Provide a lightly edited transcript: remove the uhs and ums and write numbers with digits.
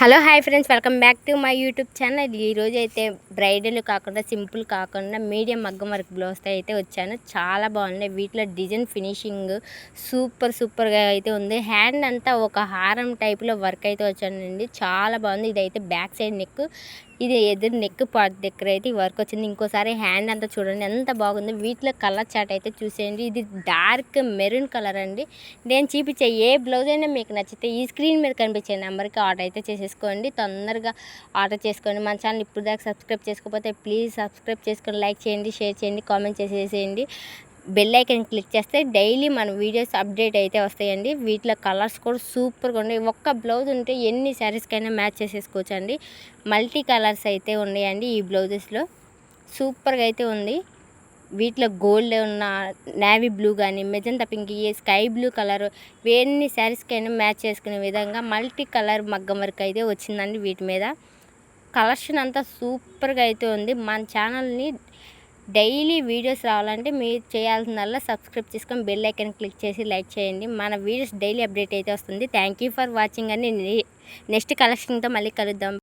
Hello hi friends, welcome back to my YouTube channel. ఈరోజు అయితే bridal కాకుండా simple కాకుండా మీడియం మగ్గం వర్క్ బ్లౌజ్తో అయితే వచ్చాను. చాలా బాగున్నాయి. వీటిలో డిజైన్ ఫినిషింగ్ సూపర్గా అయితే ఉంది. హ్యాండ్ అంతా ఒక హారం టైప్లో వర్క్ అయితే వచ్చానండి. చాలా బాగుంది. ఇదైతే బ్యాక్ సైడ్ నెక్, ఇది ఎదురు నెక్ పార్ట్ దగ్గర అయితే ఈ వర్క్ వచ్చింది. ఇంకోసారి హ్యాండ్ అంతా చూడండి ఎంత బాగుంది. వీటిలో కలర్ చాట్ అయితే చూసేయండి. ఇది డార్క్ మెరూన్ కలర్ అండి. నేను చూపించే ఏ బ్లౌజ్ అయినా మీకు నచ్చితే ఈ స్క్రీన్ మీద కనిపించే నెంబర్కి ఆర్డర్ అయితే చేసేసుకోండి. తొందరగా ఆర్డర్ చేసుకోండి. మన ఛానల్ ఇప్పుడు దాకా సబ్స్క్రైబ్ చేసుకోకపోతే ప్లీజ్ సబ్స్క్రైబ్ చేసుకొని లైక్ చేయండి, షేర్ చేయండి, కామెంట్ చేసేసేయండి. బెల్ ఐకాన్ క్లిక్ చేస్తే డైలీ మన వీడియోస్ అప్డేట్ అయితే వస్తాయండి. వీటిలో కలర్స్ కూడా సూపర్గా ఉన్నాయి. ఒక్క బ్లౌజ్ ఉంటే ఎన్ని శారీస్కైనా మ్యాచ్ చేసేసుకోవచ్చు అండి. మల్టీ కలర్స్ అయితే ఉన్నాయండి ఈ బ్లౌజెస్లో. సూపర్గా అయితే ఉంది. వీటిలో గోల్డ్ ఉన్న నేవీ బ్లూ కానీ, magenta pink, sky blue colour ఎన్ని శారీస్కైనా మ్యాచ్ చేసుకునే విధంగా మల్టీ కలర్ మగ్గం వర్క్ అయితే వచ్చిందండి. వీటి మీద కలెక్షన్ అంతా సూపర్గా అయితే ఉంది. మన ఛానల్ని డైలీ వీడియోస్ రావాలంటే మీరు చేయాల్సిందల్లా సబ్స్క్రైబ్ చేసుకొని బెల్ ఐకాన్ క్లిక్ చేసి లైక్ చేయండి. మన వీడియోస్ డైలీ అప్డేట్ అయితే వస్తుంది. థ్యాంక్ యూ ఫర్ వాచింగ్ అండి. నెక్స్ట్ కలెక్షన్తో మళ్ళీ కలుద్దాం.